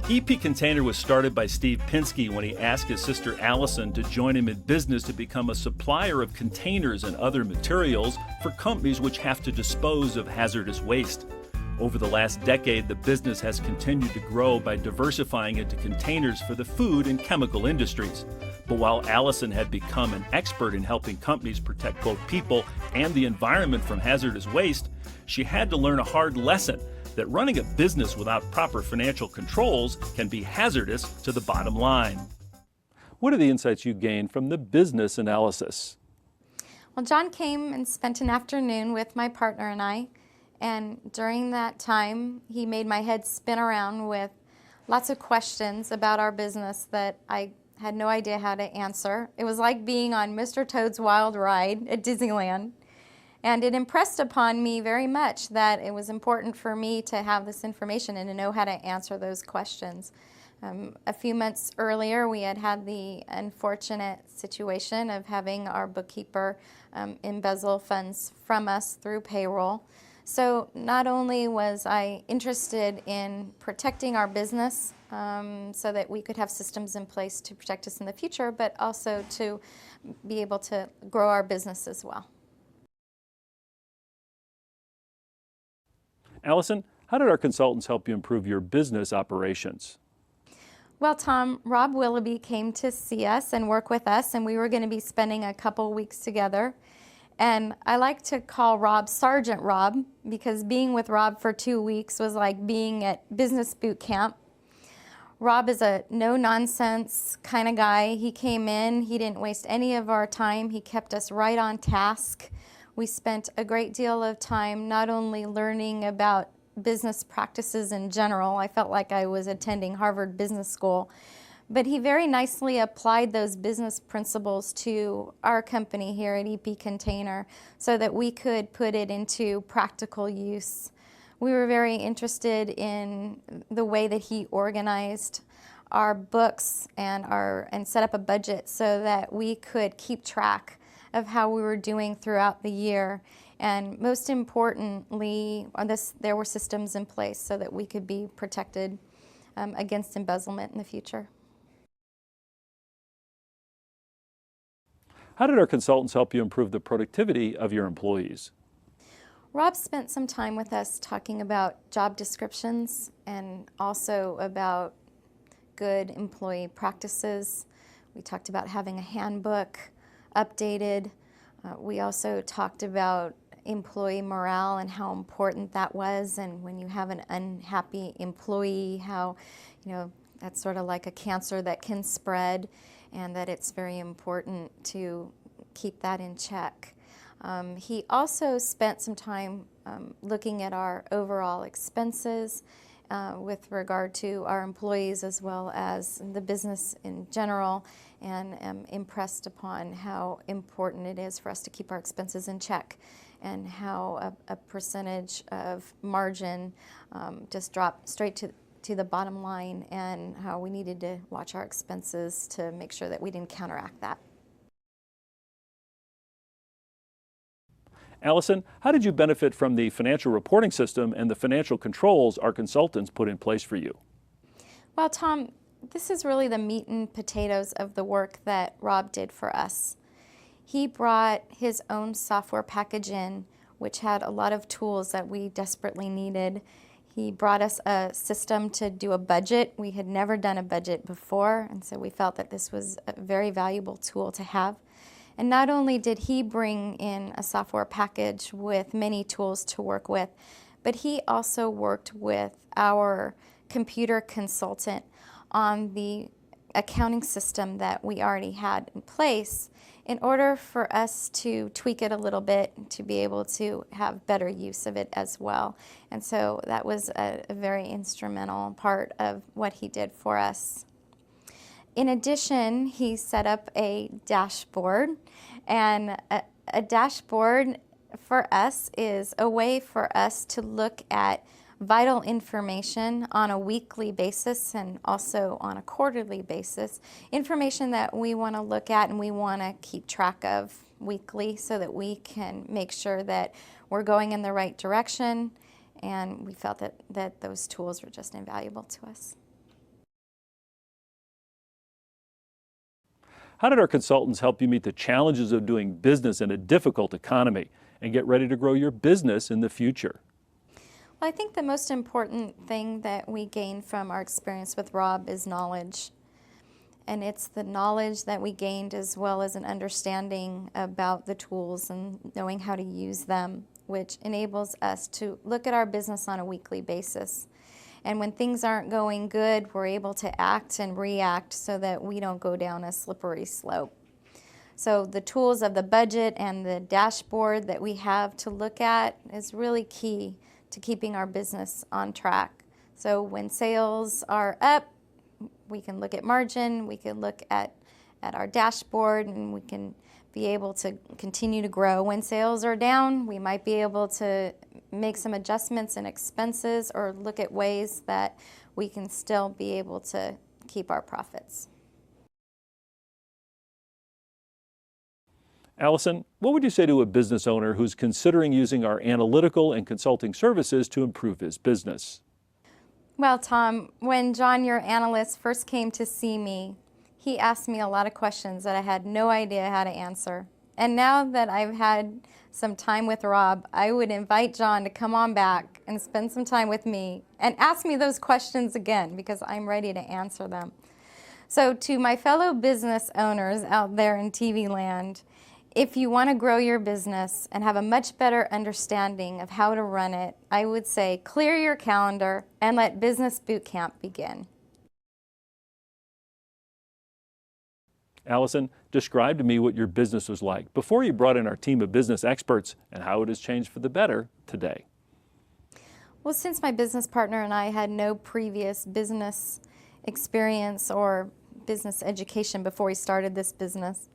EP Container was started by Steve Pinsky when he asked his sister Allison to join him in business to become a supplier of containers and other materials for companies which have to dispose of hazardous waste. Over the last decade, the business has continued to grow by diversifying into containers for the food and chemical industries. But while Allison had become an expert in helping companies protect both people and the environment from hazardous waste, she had to learn a hard lesson that running a business without proper financial controls can be hazardous to the bottom line. What are the insights you gained from the business analysis? Well, John came and spent an afternoon with my partner and I, and during that time, he made my head spin around with lots of questions about our business that I had no idea how to answer. It was like being on Mr. Toad's Wild Ride at Disneyland. And it impressed upon me very much that it was important for me to have this information and to know how to answer those questions. A few months earlier, we had the unfortunate situation of having our bookkeeper embezzle funds from us through payroll. So not only was I interested in protecting our business so that we could have systems in place to protect us in the future, but also to be able to grow our business as well. Allison, how did our consultants help you improve your business operations? Well, Tom, Rob Willoughby came to see us and work with us, and we were going to be spending a couple weeks together. And I like to call Rob Sergeant Rob, because being with Rob for 2 weeks was like being at business boot camp. Rob is a no-nonsense kind of guy. He came in, he didn't waste any of our time. He kept us right on task. We spent a great deal of time not only learning about business practices in general. I felt like I was attending Harvard Business School. But he very nicely applied those business principles to our company here at EP Container so that we could put it into practical use. We were very interested in the way that he organized our books and set up a budget so that we could keep track of how we were doing throughout the year. And most importantly, there were systems in place so that we could be protected against embezzlement in the future. How did our consultants help you improve the productivity of your employees? Rob spent some time with us talking about job descriptions and also about good employee practices. We talked about having a handbook updated. We also talked about employee morale and how important that was, and when you have an unhappy employee, how that's sort of like a cancer that can spread, and that it's very important to keep that in check. He also spent some time looking at our overall expenses with regard to our employees as well as the business in general, and impressed upon how important it is for us to keep our expenses in check, and how a percentage of margin just dropped straight to the bottom line, and how we needed to watch our expenses to make sure that we didn't counteract that. Allison, how did you benefit from the financial reporting system and the financial controls our consultants put in place for you? Well, Tom, this is really the meat and potatoes of the work that Rob did for us. He brought his own software package in, which had a lot of tools that we desperately needed. He brought us a system to do a budget. We had never done a budget before, and so we felt that this was a very valuable tool to have. And not only did he bring in a software package with many tools to work with, but he also worked with our computer consultant on the accounting system that we already had in place in order for us to tweak it a little bit to be able to have better use of it as well. And so that was a very instrumental part of what he did for us. In addition, he set up a dashboard, and a dashboard for us is a way for us to look at vital information on a weekly basis and also on a quarterly basis, information that we want to look at and we want to keep track of weekly so that we can make sure that we're going in the right direction, and we felt that those tools were just invaluable to us. How did our consultants help you meet the challenges of doing business in a difficult economy and get ready to grow your business in the future? Well, I think the most important thing that we gain from our experience with Rob is knowledge. And it's the knowledge that we gained as well as an understanding about the tools and knowing how to use them, which enables us to look at our business on a weekly basis. And when things aren't going good, we're able to act and react so that we don't go down a slippery slope. So the tools of the budget and the dashboard that we have to look at is really key to keeping our business on track. So when sales are up, we can look at margin, we can look at our dashboard, and we can be able to continue to grow. When sales are down, we might be able to make some adjustments in expenses or look at ways that we can still be able to keep our profits. Allison, what would you say to a business owner who's considering using our analytical and consulting services to improve his business? Well, Tom, when John, your analyst, first came to see me, he asked me a lot of questions that I had no idea how to answer. And now that I've had some time with Rob, I would invite John to come on back and spend some time with me and ask me those questions again, because I'm ready to answer them. So to my fellow business owners out there in TV land, if you want to grow your business and have a much better understanding of how to run it, I would say clear your calendar and let Business Boot Camp begin. Allison, describe to me what your business was like before you brought in our team of business experts and how it has changed for the better today. Well, since my business partner and I had no previous business experience or business education before we started this business,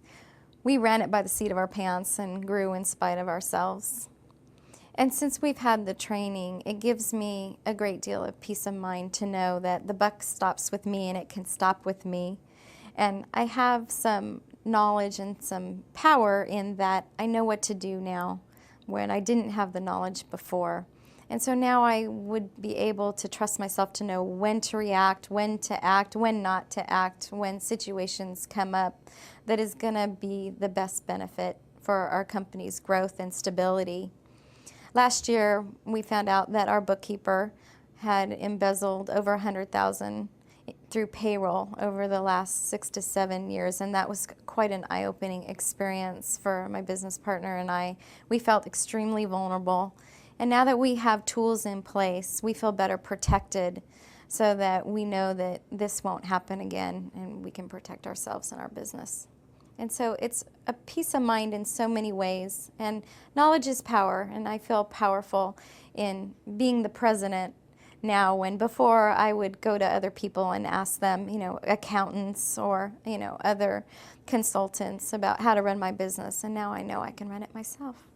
we ran it by the seat of our pants and grew in spite of ourselves. And since we've had the training, it gives me a great deal of peace of mind to know that the buck stops with me and it can stop with me. And I have some knowledge and some power in that I know what to do now when I didn't have the knowledge before. And so now I would be able to trust myself to know when to react, when to act, when not to act, when situations come up that is going to be the best benefit for our company's growth and stability. Last year, we found out that our bookkeeper had embezzled over $100,000 through payroll over the last 6 to 7 years, and that was quite an eye-opening experience for my business partner and I. We felt extremely vulnerable. And now that we have tools in place, we feel better protected so that we know that this won't happen again and we can protect ourselves and our business. And so it's a peace of mind in so many ways. And knowledge is power, and I feel powerful in being the president now, when before I would go to other people and ask them, accountants or, other consultants about how to run my business. And now I know I can run it myself.